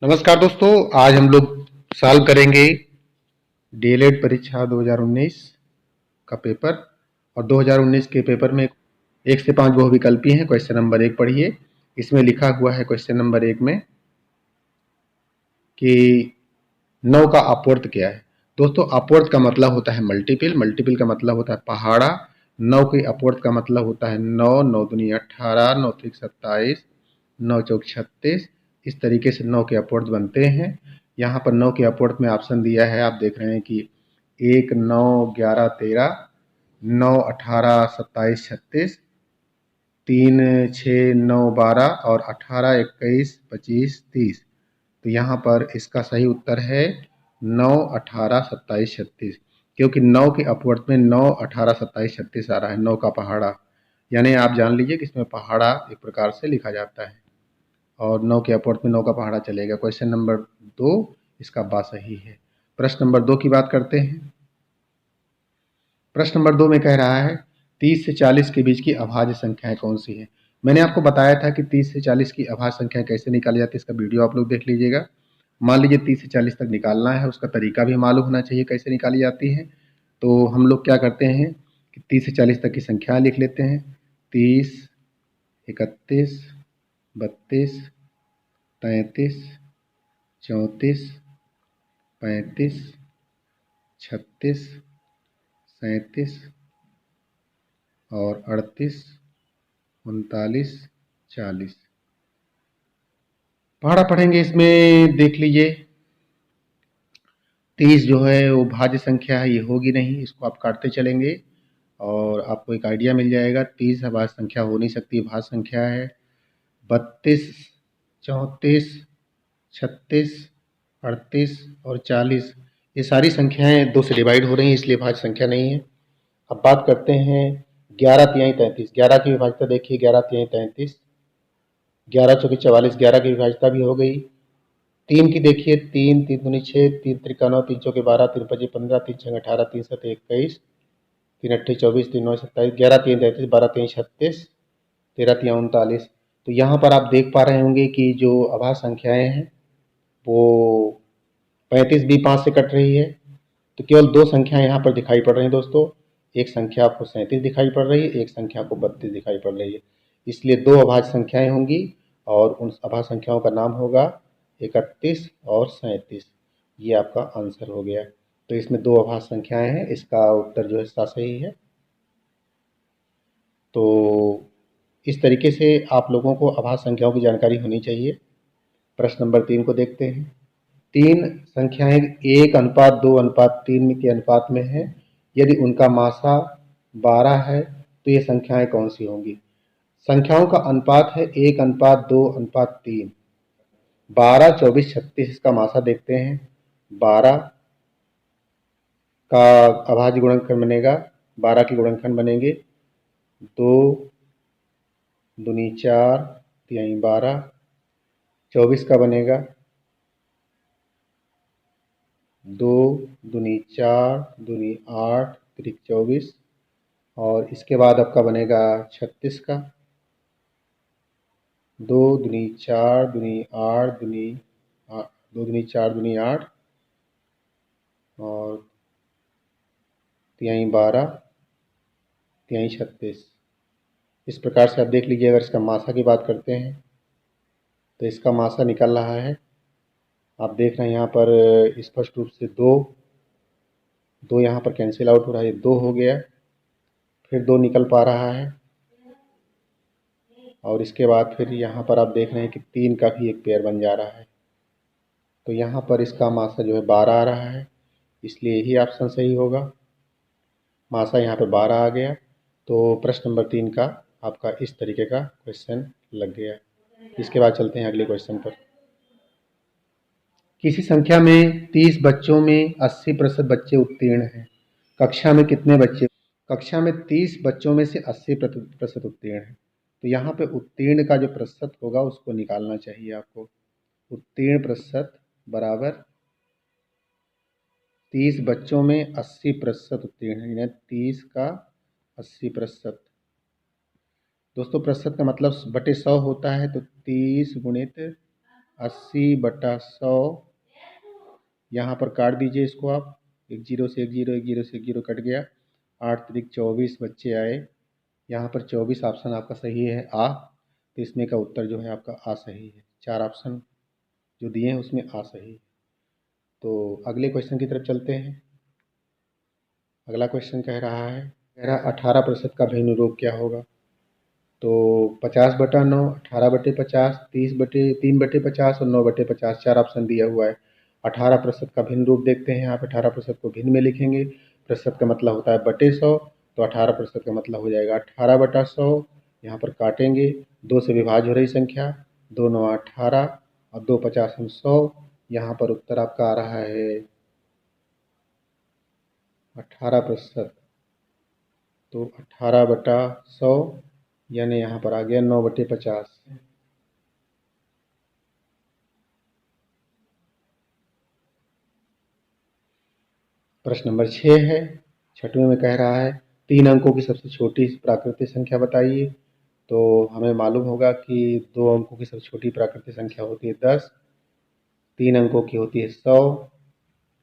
नमस्कार दोस्तों। आज हम लोग सॉल्व करेंगे डीएलएड परीक्षा 2019 का पेपर। और 2019 के पेपर में 1 से 5 बहुविकल्पी हैं। क्वेश्चन नंबर 1 पढ़िए। इसमें लिखा हुआ है क्वेश्चन नंबर 1 में कि 9 का अपवर्त क्या है। दोस्तों, अपवर्त का मतलब होता है मल्टीपल, मल्टीपल का मतलब होता है पहाड़ा। 9 के अपवर्त का मतलब होता है 9, 9 दूनी 18, 9 त्रिक 27, 9 चौक 36। इस तरीके से 9 के अपवर्त बनते हैं। यहाँ पर 9 के अपवर्त में ऑप्शन दिया है, आप देख रहे हैं कि 1, 9, 11, 13, 9, 18, 27, 36, 3, 6, 9, 12 और 18, 21, 25, 30। तो यहाँ पर इसका सही उत्तर है 9, 18, 27, 36, क्योंकि 9 के अपवर्त में 9, 18, 27, 36 आ रहा है, 9 का पहाड़ा। यानी आप जान लीजिए कि इसमें पहाड़ा एक प्रकार से लिखा जाता है और 9 के अपवर्त में 9 का पहाड़ा चलेगा। क्वेश्चन नंबर 2 इसका बा सही है। प्रश्न नंबर 2 की बात करते हैं। प्रश्न नंबर 2 में कह रहा है 30 से 40 के बीच की अभाज्य संख्याएं कौन सी है। मैंने आपको बताया था कि 30 से 40 की अभाज्य संख्याएं कैसे निकाली जाती है। इसका वीडियो आप लोग देख लीजिएगा। मान लीजिए 30 से 40 तक निकालना है, उसका तरीका भी मालूम होना चाहिए कैसे निकाली जाती है। तो हम लोग क्या करते हैं कि 30 से 40 तक की संख्या लिख लेते हैं। 30, 31, 32, 33, 34, 35, 36, 37 और 38, 39, 40। पहाड़ा पढ़ेंगे। इसमें देख लीजिए 30 जो है वो भाज्य संख्या है, ये होगी नहीं, इसको आप काटते चलेंगे और आपको एक आइडिया मिल जाएगा। 30 भाज्य संख्या हो नहीं सकती, भाज्य संख्या है। 32, 34, 36, 38 और 40, ये सारी संख्याएं 2 से डिवाइड हो रही हैं, इसलिए भाज्य संख्या नहीं है। अब बात करते हैं 11 तिहाई 33। 11 की विभाज्यता देखिए, 11 तिहाई 33, 11 चौकी 44, 11 की विभाज्यता भी हो गई। 3 की देखिए, 3, 3 दूनी 6, 3 त्रिका 9, 3 चौके 12, 3 पचे 15, 3 छः 18, 3 सत 21, 3 अट्ठे 24, 3 9 27, 11 3 33, 12 3 36, 13 3 39। तो यहाँ पर आप देख पा रहे होंगे कि जो अभाज्य संख्याएं हैं वो 35 भी 5 से कट रही है। तो केवल 2 संख्याएं यहाँ पर दिखाई पड़ रही हैं दोस्तों। एक संख्या आपको 37 दिखाई पड़ रही है, एक संख्या आपको 32 दिखाई पड़ रही है। इसलिए 2 अभाज्य संख्याएं होंगी और उन अभाज्य संख्याओं का नाम होगा 31 और 37। ये आपका आंसर हो गया। तो इसमें 2 अभाज्य संख्याएं हैं, इसका उत्तर जो है इसका सही है। तो इस तरीके से आप लोगों को अभाज्य संख्याओं की जानकारी होनी चाहिए। प्रश्न नंबर 3 को देखते हैं। 3 संख्याएं 1:2:3 के अनुपात में है। यदि उनका मासा 12 है तो ये संख्याएं कौन सी होंगी। संख्याओं का अनुपात है 1:2:3। 12, 24, 36 इसका मासा देखते हैं। 12 का अभाज्य गुणनखंड बनेगा, 12 के गुणनखंड बनेंगे 2 दूनी 4 तिहाई 12। 24 का बनेगा 2 दूनी 4 दूनी 8 त्रिक 24। और इसके बाद आपका बनेगा 36 का 2 दूनी 4 दूनी 8 दूनी 2 दूनी 4 दूनी 8 और तिहाई 12 तिहाई 36। इस प्रकार से आप देख लीजिए। अगर इसका मासा की बात करते हैं तो इसका मासा निकल रहा है, आप देख रहे हैं यहाँ पर स्पष्ट रूप से 2 यहाँ पर कैंसिल आउट हो रहा है, 2 हो गया, फिर 2 निकल पा रहा है और इसके बाद फिर यहाँ पर आप देख रहे हैं कि 3 का भी एक पेयर बन जा रहा है। तो यहाँ पर इसका मासा जो है 12 आ रहा है, इसलिए यही ऑप्शन सही होगा। मासा यहाँ पर 12 आ गया। तो प्रश्न नंबर 3 का आपका इस तरीके का क्वेश्चन लग गया। इसके बाद चलते हैं अगले क्वेश्चन पर। किसी संख्या में 30 बच्चों में 80% बच्चे उत्तीर्ण हैं। कक्षा में कितने बच्चे। कक्षा में 30 बच्चों में से 80% उत्तीर्ण हैं। तो यहाँ पे उत्तीर्ण का जो प्रतिशत होगा उसको निकालना चाहिए आपको। उत्तीर्ण प्रतिशत बराबर 30 बच्चों में 80% उत्तीर्ण है, यानी 30 का 80%। दोस्तों, प्रतिशत का मतलब बटे 100 होता है, तो 30 गुणित 80/100, यहाँ पर काट दीजिए इसको आप, एक जीरो से एक जीरो, एक जीरो से एक जीरो कट गया, 8 त्रिक 24 बच्चे आए। यहाँ पर 24 ऑप्शन आपका सही है आ, तो इसमें का उत्तर जो है आपका आ सही है। 4 ऑप्शन जो दिए हैं उसमें आ सही है। तो अगले क्वेश्चन की तरफ चलते हैं। अगला क्वेश्चन कह रहा है 18% का भिन्न रूप क्या होगा। तो 50/9, 18/50, 3/50 और 9/50, 4 ऑप्शन दिया हुआ है। 18% का भिन्न रूप देखते हैं। आप 18% को भिन्न में लिखेंगे, प्रतिशत का मतलब होता है बटे 100, तो 18% का मतलब हो जाएगा 18/100। यहाँ पर काटेंगे, 2 से विभाज्य हो रही संख्या, 2 9 18 और 2 50 100। यहाँ पर उत्तर आपका आ रहा है 18%। तो 18/100 यानी यहाँ पर आ गया 9/50। प्रश्न नंबर 6 है, 6वें में कह रहा है 3 अंकों की सबसे छोटी प्राकृतिक संख्या बताइए। तो हमें मालूम होगा कि 2 अंकों की सबसे छोटी प्राकृतिक संख्या होती है 10, 3 अंकों की होती है 100,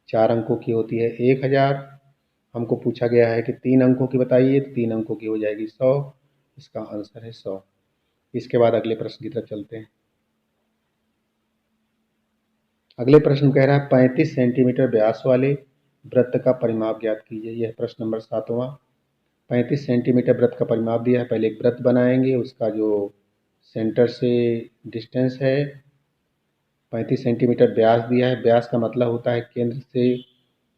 4 अंकों की होती है 1000। हमको पूछा गया है कि 3 अंकों की बताइए, तो 3 अंकों की हो जाएगी 100। इसका आंसर है 100। इसके बाद अगले प्रश्न की तरफ चलते हैं। अगले प्रश्न कह रहा है 35 सेंटीमीटर व्यास वाले वृत्त का परिमाप ज्ञात कीजिए। यह प्रश्न नंबर 7वां। 35 सेंटीमीटर वृत्त का परिमाप दिया है। पहले एक वृत्त बनाएंगे, उसका जो सेंटर से डिस्टेंस है 35 सेंटीमीटर व्यास दिया है। व्यास का मतलब होता है केंद्र से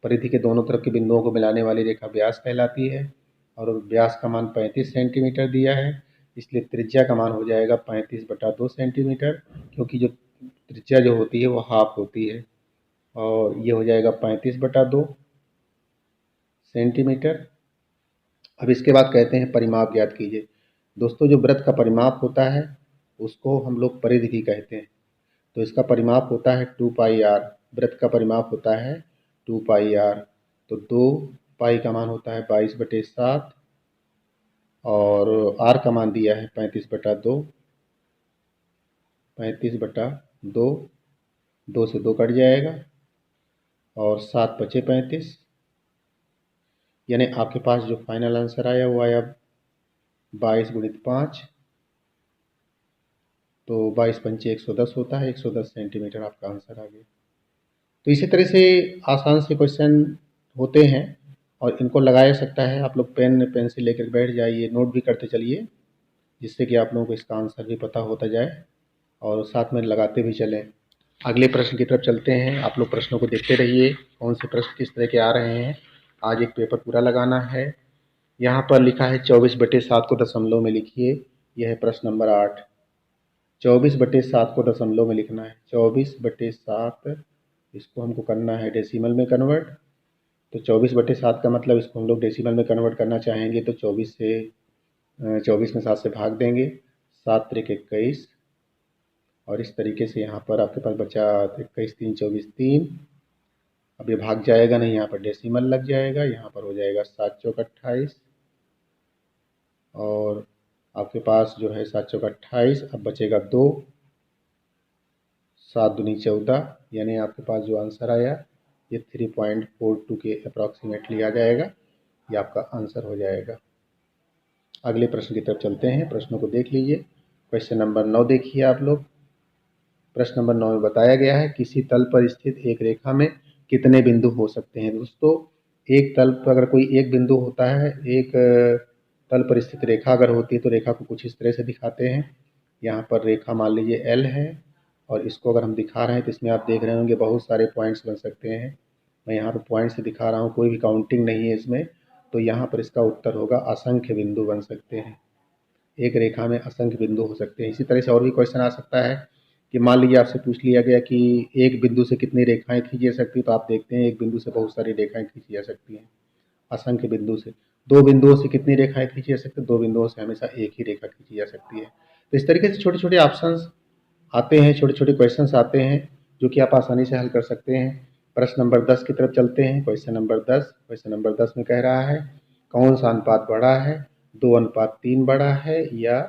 परिधि के दोनों तरफ के बिंदुओं को मिलाने वाली रेखा व्यास कहलाती है। और व्यास का मान 35 सेंटीमीटर दिया है, इसलिए त्रिज्या का मान हो जाएगा 35/2 सेंटीमीटर, क्योंकि जो त्रिज्या जो होती है वो हाफ होती है। और ये हो जाएगा 35/2 सेंटीमीटर। अब इसके बाद कहते हैं परिमाप ज्ञात कीजिए। दोस्तों, जो वृत्त का परिमाप होता है उसको हम लोग परिधि भी कहते हैं। तो इसका परिमाप होता है 2πr। वृत्त का परिमाप होता है 2πr। तो 2 पाई का मान होता है 22/7 और r का मान दिया है 35/2। 35/2, 2 से 2 कट जाएगा और 7 बचे 35, यानी आपके पास जो फाइनल आंसर आया वो आया 22 × 5। तो 22 पंचे 110 होता है, 110 सेंटीमीटर आपका आंसर आ गया। तो इसी तरह से आसान से क्वेश्चन होते हैं और इनको लगाया सकता है। आप लोग पेन पेंसिल लेकर बैठ जाइए, नोट भी करते चलिए, जिससे कि आप लोगों को इसका आंसर भी पता होता जाए और साथ में लगाते भी चलें। अगले प्रश्न की तरफ चलते हैं। आप लोग प्रश्नों को देखते रहिए, कौन से प्रश्न किस तरह के आ रहे हैं। आज एक पेपर पूरा लगाना है। यहाँ पर लिखा है 24/7 को दशमलव में लिखिए। यह है प्रश्न नंबर 8। 24/7 को दशमलव में लिखना है। 24/7 इसको हमको करना है डेसिमल में कन्वर्ट। तो 24/7 का मतलब इसको हम लोग डेसिमल में कन्वर्ट करना चाहेंगे तो 24 में 7 से भाग देंगे, 7 त्रिक 21। और इस तरीके से यहाँ पर आपके पास बचा 21 3 24 3। अब ये भाग जाएगा नहीं, यहाँ पर डेसिमल लग जाएगा। यहाँ पर हो जाएगा 7 चौक 28 और आपके पास जो है 7 चौक 28। अब बचेगा 2, 7 दूनी 14, यानी आपके पास जो आंसर आया ये 3.42 के अप्रॉक्सीमेटली आ जाएगा। ये आपका आंसर हो जाएगा। अगले प्रश्न की तरफ चलते हैं। प्रश्नों को देख लीजिए। क्वेश्चन नंबर 9 देखिए आप लोग। प्रश्न नंबर 9 में बताया गया है किसी तल पर स्थित एक रेखा में कितने बिंदु हो सकते हैं। दोस्तों, एक तल पर अगर कोई एक बिंदु होता है, एक तल पर स्थित रेखा अगर होती है तो रेखा को कुछ इस तरह से दिखाते हैं। यहाँ पर रेखा मान लीजिए L है और इसको अगर हम दिखा रहे हैं तो इसमें आप देख रहे होंगे बहुत सारे पॉइंट्स बन सकते हैं। मैं यहाँ पर पॉइंट से दिखा रहा हूँ, कोई भी काउंटिंग नहीं है इसमें। तो यहाँ पर इसका उत्तर होगा असंख्य बिंदु बन सकते हैं। एक रेखा में असंख्य बिंदु हो सकते हैं। इसी तरह से और भी क्वेश्चन आ सकता है कि मान लीजिए आपसे पूछ लिया गया कि एक बिंदु से कितनी रेखाएं खींची जा सकती है। तो आप देखते हैं एक बिंदु से बहुत सारी रेखाएं खींची जा सकती हैं। असंख्य बिंदु से, 2 बिंदुओं से कितनी रेखाएं खींची जा सकती है, 2 बिंदुओं से हमेशा एक ही रेखा खींची जा सकती है। तो इस तरीके से छोटे छोटे ऑप्शंस आते हैं, छोटे छोटे क्वेश्चंस आते हैं जो कि आप आसानी से हल कर सकते हैं। प्रश्न नंबर 10 की तरफ चलते हैं। Question number 10। क्वेश्चन नंबर 10 में कह रहा है कौन सा अनुपात बड़ा है, 2:3 बड़ा है या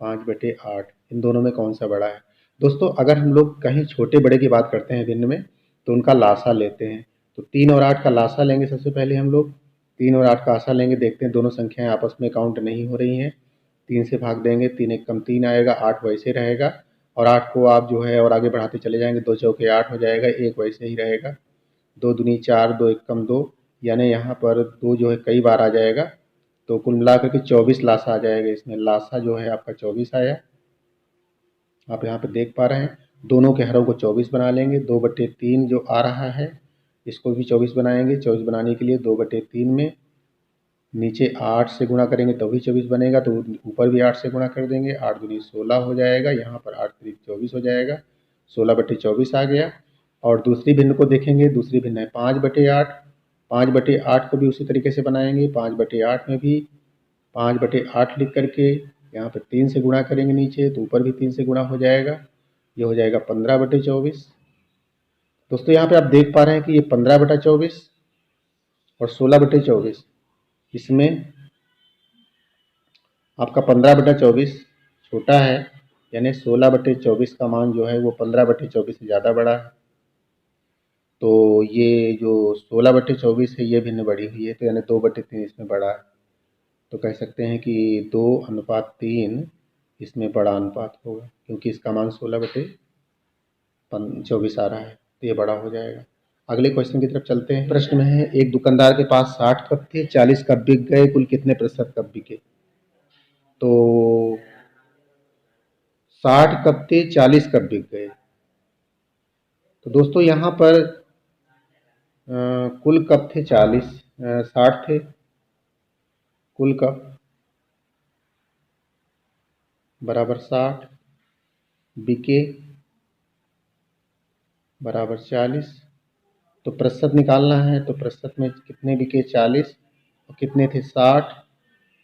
5/8। इन दोनों में कौन सा बड़ा है। दोस्तों अगर हम लोग कहीं छोटे बड़े की बात करते हैं भिन्न में, तो उनका लासा लेते हैं। तो 3 और 8 का लासा लेंगे सबसे पहले हम लोग। 3 और 8 का आसा लेंगे, देखते हैं दोनों संख्याएं आपस में काउंट नहीं हो रही हैं। 3 से भाग देंगे, 3 एक कम 3 आएगा, 8 वैसे रहेगा। और 8 को आप जो है और आगे बढ़ाते चले जाएंगे, 2 चौके 8 हो जाएगा, 1 वैसे ही रहेगा। 2 दूनी 4, 2 एक कम 2, यानी यहाँ पर 2 जो है कई बार आ जाएगा। तो कुल मिलाकर के 24 लासा आ जाएगा। इसमें लासा जो है आपका 24 आया, आप यहाँ पे देख पा रहे हैं। दोनों के हरों को 24 बना लेंगे। 2/3 जो आ रहा है इसको भी 24 बनाएंगे। 24 बनाने के लिए 2/3 में नीचे 8 से गुणा करेंगे तो भी 24 बनेगा, तो ऊपर भी 8 से गुणा कर देंगे। 8 दूनी 16 हो जाएगा, यहाँ पर 8 त्रिक 24 हो जाएगा। 16/24 आ गया। और दूसरी भिन्न को देखेंगे, दूसरी भिन्न है 5/8। 5/8 को भी उसी तरीके से बनाएंगे। 5/8 में भी 5/8 लिख करके यहाँ पे 3 से गुणा करेंगे नीचे, तो ऊपर भी 3 से गुणा हो जाएगा। ये हो जाएगा 15/24। दोस्तों यहाँ पे आप देख पा रहे हैं कि ये 15/24 और 16/24, इसमें आपका 15/24 छोटा है, यानी 16/24 का मान जो है वो 15/24 से ज़्यादा बड़ा है। तो ये जो 16/24 है ये भिन्न बड़ी हुई है, तो यानी 2/3 इसमें बड़ा है। तो कह सकते हैं कि 2:3 इसमें बड़ा अनुपात होगा, क्योंकि इसका मान 16/24 आ रहा है, तो ये बड़ा हो जाएगा। अगले क्वेश्चन की तरफ चलते हैं। प्रश्न में है, एक दुकानदार के पास 60 कप थे, 40 कप बिक गए, कुल कितने प्रतिशत कप बिके? तो 60 कप थे, 40 कप बिक गए। तो दोस्तों यहाँ पर कुल कप थे 60 थे कुल कप बराबर 60, बिके बराबर 40। तो प्रतिशत निकालना है, तो प्रतिशत में कितने बिके 40 और कितने थे 60,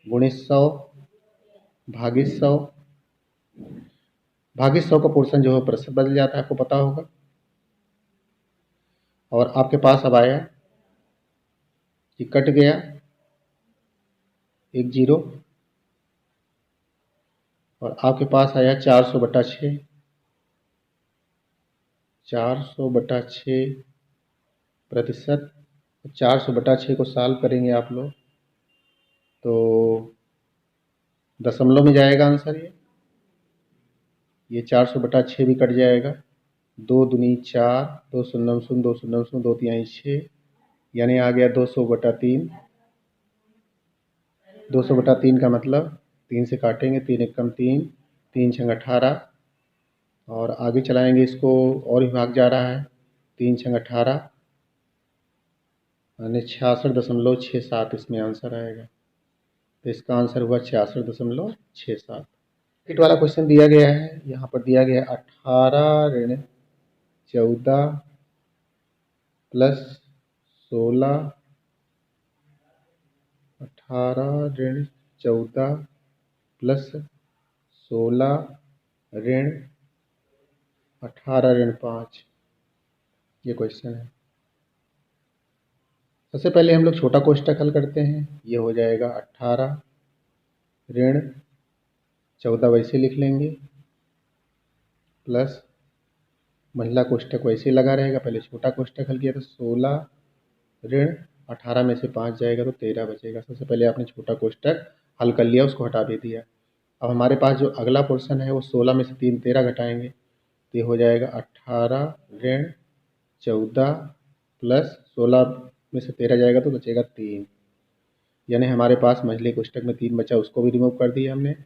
गुणित 100 भागित 100। भागित 100 का पोर्शन जो है प्रतिशत बदल जाता है, आपको पता होगा। और आपके पास अब आया कि कट गया एक जीरो, और आपके पास आया 400/6। 400/6 प्रतिशत। 400/6 को सॉल्व करेंगे आप लोग तो दशमलव में जाएगा आंसर। ये 400/6 भी कट जाएगा। 2 दूनी 4, 2 शून्य शून्य, 2 शून्य शून्य, 2 तिहाई 6, यानी आ गया 200/3। 200/3 का मतलब 3 से काटेंगे, 3 एक कम 3, 3 छंग 18, और आगे चलाएंगे इसको और भी भाग जा रहा है। 3 छंग 18 यानी 66.67 इसमें आंसर आएगा। तो इसका आंसर हुआ 66.67। किट वाला क्वेश्चन दिया गया है, यहाँ पर दिया गया 18 ऋण 14 प्लस 16, 18 ऋण 14 प्लस 16 ऋण 18 ऋण 5, ये क्वेश्चन है। सबसे पहले हम लोग छोटा कोष्ठक हल करते हैं। ये हो जाएगा 18 ऋण 14 वैसे लिख लेंगे, प्लस महिला कोष्ठक वैसे लगा रहेगा। पहले छोटा कोष्ठक हल किया तो 16 ऋण 18 में से 5 जाएगा तो 13 बचेगा। सबसे पहले आपने छोटा कोष्ठक हल कर लिया, उसको हटा भी दिया। अब हमारे पास जो अगला पोर्शन है वो 16 में से 3 13 घटाएंगे, तो ये हो जाएगा 18 ऋण 14 प्लस 16 में से 13 जाएगा तो बचेगा 3, यानी हमारे पास मझले कोष्ठक में 3 बचा, उसको भी रिमूव कर दिया हमने। अब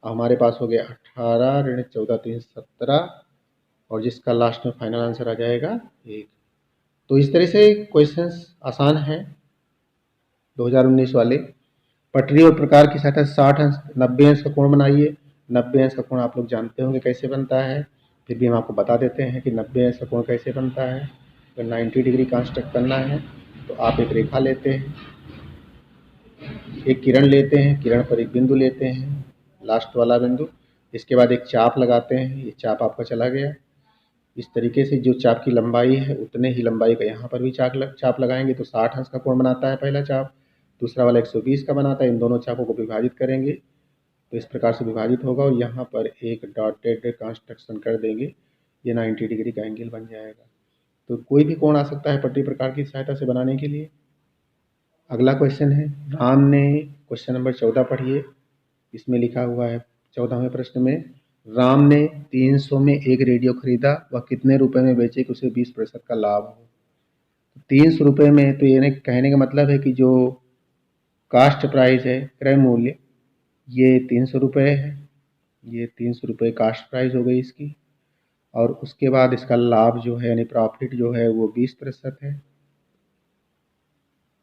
हमारे पास हो गया 18 ऋण 14 3 17, और जिसका लास्ट में फाइनल आंसर आ जाएगा 1। तो इस तरह से क्वेश्चंस आसान हैं 2019 वाले। पटरी और प्रकार की सहायता 60 अंश 90 अंश का कोण बनाइए। 90 अंश का कोण आप लोग जानते होंगे कैसे बनता है, फिर भी हम आपको बता देते हैं कि 90 अंश का कोण कैसे बनता है। अगर 90 डिग्री कंस्ट्रक्ट करना है तो आप एक रेखा लेते हैं, एक किरण लेते हैं, किरण पर एक बिंदु लेते हैं, लास्ट वाला बिंदु। इसके बाद एक चाप लगाते हैं, ये चाप आपका चला गया। इस तरीके से जो चाप की लंबाई है उतने ही लंबाई का यहाँ पर भी चाप लगाएंगे तो 60 अंश का कोण बनाता है पहला चाप, दूसरा वाला 120 का बनाता है। इन दोनों चापों को विभाजित करेंगे तो इस प्रकार से विभाजित होगा और यहाँ पर एक डॉटेड कंस्ट्रक्शन कर देंगे, ये 90 डिग्री का एंगल बन जाएगा। तो कोई भी कोण आ सकता है पट्टी प्रकार की सहायता से बनाने के लिए। अगला क्वेश्चन है राम ने, क्वेश्चन नंबर 14 पढ़िए, इसमें लिखा हुआ है 14वें प्रश्न में, राम ने 300 में एक रेडियो खरीदा, वह कितने रुपए में बेचे कि उसे 20% का लाभ हो। 300 रुपये में, तो ये कहने का मतलब है कि जो कास्ट प्राइस है, क्रय मूल्य, ये 300 रुपये है, ये 300 रुपये कास्ट प्राइस हो गई इसकी, और उसके बाद इसका लाभ जो है यानी प्रॉफिट जो है वो 20% है।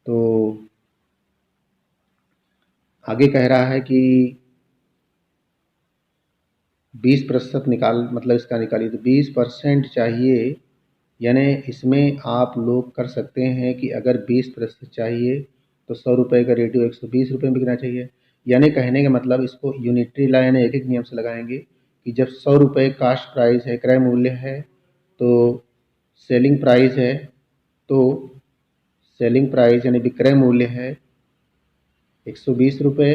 तो आगे कह रहा है कि 20% निकाल, मतलब इसका निकालिए, तो 20% चाहिए, यानी इसमें आप लोग कर सकते हैं कि अगर 20% चाहिए तो 100 रुपये का रेडियो 120 रुपये में बिकना चाहिए। यानी कहने का मतलब इसको यूनिटरी ला यानी एक नियम से लगाएंगे कि जब 100 रुपये कास्ट प्राइस है, क्रय मूल्य है, तो सेलिंग प्राइस है, तो सेलिंग प्राइस यानी विक्रय मूल्य है 120 रुपये।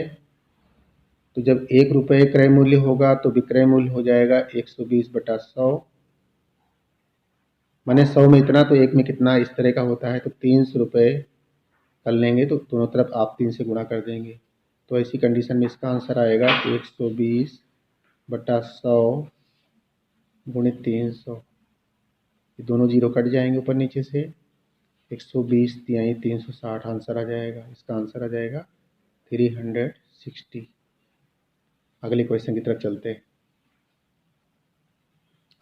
तो जब 1 रुपये क्रय मूल्य होगा तो विक्रय मूल्य हो जाएगा 120/100, माने 100 में इतना तो 1 में कितना, इस तरह का होता है। तो 300 रुपये कर लेंगे, तो दोनों तरफ आप 3 से गुणा कर देंगे। तो ऐसी कंडीशन में इसका आंसर आएगा 120/100 गुणित 300, ये दोनों जीरो कट जाएंगे ऊपर नीचे से, 120 तिहाई 360 आंसर आ जाएगा। इसका आंसर आ जाएगा 360। अगले क्वेश्चन की तरफ चलते हैं।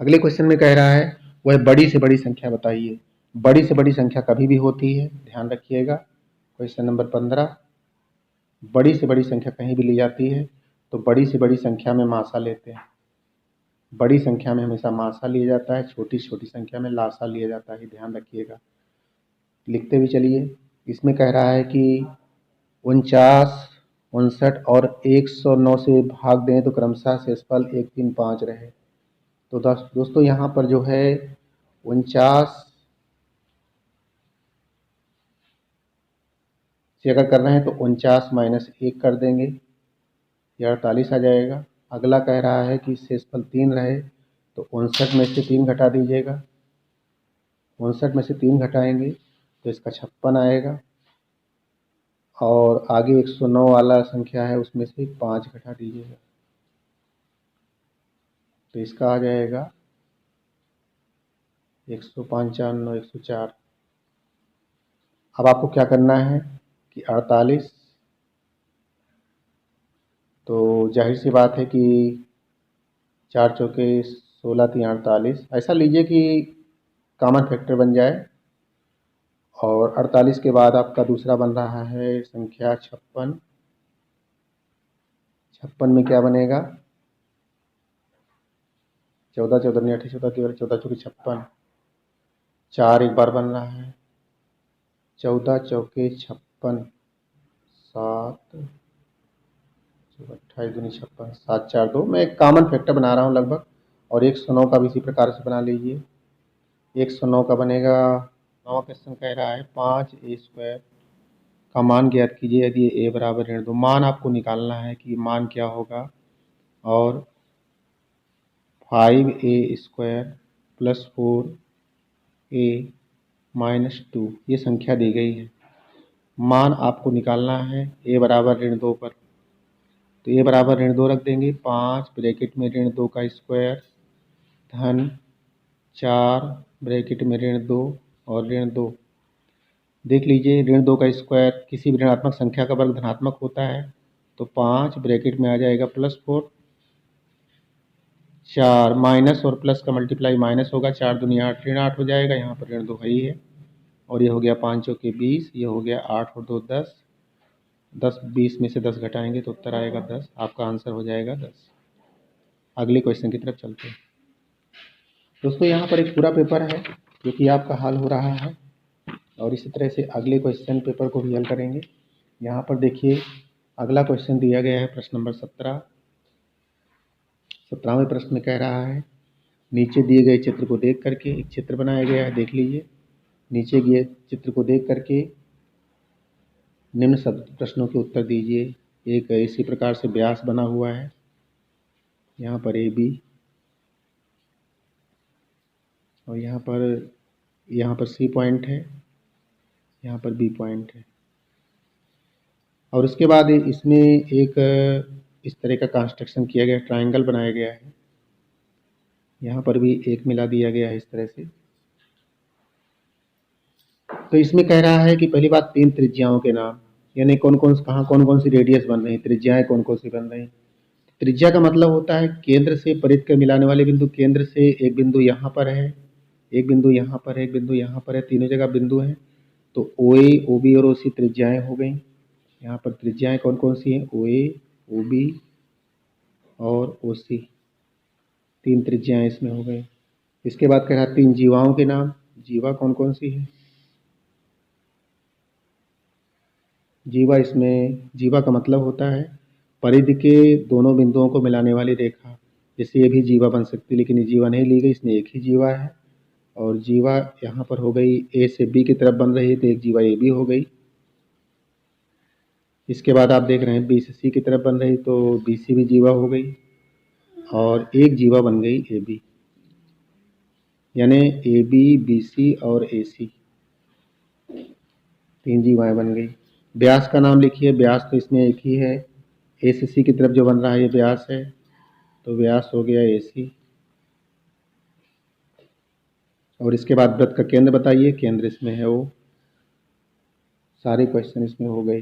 अगले क्वेश्चन में कह रहा है वह बड़ी से बड़ी संख्या बताइए। बड़ी से बड़ी संख्या कभी भी होती है, ध्यान रखिएगा। क्वेश्चन नंबर 15, बड़ी से बड़ी संख्या कहीं भी ली जाती है तो बड़ी से बड़ी संख्या में मासा लेते हैं। बड़ी संख्या में हमेशा मासा लिया जाता है, छोटी से छोटी संख्या में लासा लिया जाता है, ध्यान रखिएगा। लिखते भी चलिए। इसमें कह रहा है कि 49, 59 और 109 से भाग दें तो क्रमशः शेषफल 1, 3, 5 रहे। तो दोस्तों यहाँ पर जो है 49 से अगर कर रहे हैं तो 49 माइनस 1 कर देंगे, ये 48 आ जाएगा। अगला कह रहा है कि शेषफल 3 रहे, तो 59 में से 3 घटा दीजिएगा, 59 में से 3 घटाएंगे तो इसका 56 आएगा। और आगे 109 वाला संख्या है उसमें से 5 घटा दीजिएगा, तो इसका आ जाएगा 195, 104। अब आपको क्या करना है कि 48, तो जाहिर सी बात है कि 4 चौके 16, 3 48, ऐसा लीजिए कि कॉमन फैक्टर बन जाए। और 48 के बाद आपका दूसरा बन रहा है संख्या 56। 56 में क्या बनेगा, 14, 14 8, 14, 14 चौके 56, 4 एक बार बन रहा है, 14 चौके 56, 7, 28 दूनी 56, 7 4 2। मैं एक कॉमन फैक्टर बना रहा हूँ लगभग। और 109 का भी इसी प्रकार से बना लीजिए। 109 का बनेगा, 9 क्वेश्चन कह रहा है 5a² का मान ज्ञात कीजिए यदि a बराबर ऋण 2। मान आपको निकालना है कि मान क्या होगा। और 5a² + 4a - 2 ये संख्या दी गई है। मान आपको निकालना है a बराबर ऋण 2 पर, तो a बराबर ऋण 2 रख देंगे। 5 ब्रैकेट में ऋण 2 का स्क्वायर धन 4 ब्रैकेट में ऋण 2 और ऋण 2। देख लीजिए, ऋण 2 का स्क्वायर किसी भी ऋणात्मक संख्या का वर्ग धनात्मक होता है। तो 5 ब्रैकेट में आ जाएगा +4, 4 माइनस और प्लस का मल्टीप्लाई माइनस होगा, 4 दूनी 8, ऋण 8 हो जाएगा। यहाँ पर ऋण 2 है ही है। और ये हो गया 5 चौके 20, ये हो गया 8 और 2 10, 10 20 में से 10 घटाएंगे तो उत्तर आएगा 10। आपका आंसर हो जाएगा 10। अगले क्वेश्चन की तरफ चलते हैं। दोस्तों यहाँ पर एक पूरा पेपर है जो कि आपका हल हो रहा है, और इसी तरह से अगले क्वेश्चन पेपर को भी हल करेंगे। यहाँ पर देखिए अगला क्वेश्चन दिया गया है प्रश्न नंबर 17। 17वें प्रश्न में कह रहा है नीचे दिए गए चित्र को देख करके, एक चित्र बनाया गया है, देख लीजिए। नीचे दिए चित्र को देख करके निम्न शब्द प्रश्नों के उत्तर दीजिए। एक इसी प्रकार से व्यास बना हुआ है, यहाँ पर ए बी, और यहाँ पर सी पॉइंट है, यहाँ पर बी पॉइंट है। और उसके बाद इसमें एक इस तरह का कंस्ट्रक्शन किया गया, ट्रायंगल बनाया गया है, यहाँ पर भी एक मिला दिया गया है इस तरह से। तो इसमें कह रहा है कि पहली बात 3 त्रिज्याओं के नाम, यानी कौन कौन सी रेडियस बन रही, त्रिज्याएं कौन कौन सी बन रही। त्रिज्या का मतलब होता है केंद्र से परिध के मिलाने वाले बिंदु। केंद्र से एक बिंदु यहाँ पर है, एक बिंदु यहाँ पर है, एक बिंदु यहाँ पर है, तीनों जगह बिंदु हैं, तो ओ ए, ओ बी और ओ सी त्रिज्याएं हो गई। यहाँ पर त्रिज्याएं कौन कौन सी हैं, ओ ए, ओ बी और ओ सी, 3 त्रिज्याएं इसमें हो गई। इसके बाद कह रहा 3 जीवाओं के नाम। जीवा कौन कौन सी है, जीवा का मतलब होता है परिधि के दोनों बिंदुओं को मिलाने वाली रेखा। जैसे ये भी जीवा बन सकती है, लेकिन ये जीवा नहीं ली गई, इसमें एक ही जीवा है। और जीवा यहाँ पर हो गई ए से बी की तरफ बन रही है, तो एक जीवा ए बी हो गई। इसके बाद आप देख रहे हैं बी से सी की तरफ बन रही, तो बी सी भी जीवा हो गई, और एक जीवा बन गई ए बी, यानी ए बी, बी सी और ए सी, 3 जीवाएँ बन गई। व्यास का नाम लिखिए। व्यास तो इसमें एक ही है, ए से सी की तरफ जो बन रहा है ये व्यास है, तो व्यास हो गया ए सी। और इसके बाद वृत्त का केंद्र बताइए, केंद्र इसमें है ओ। सारे क्वेश्चन इसमें हो गए।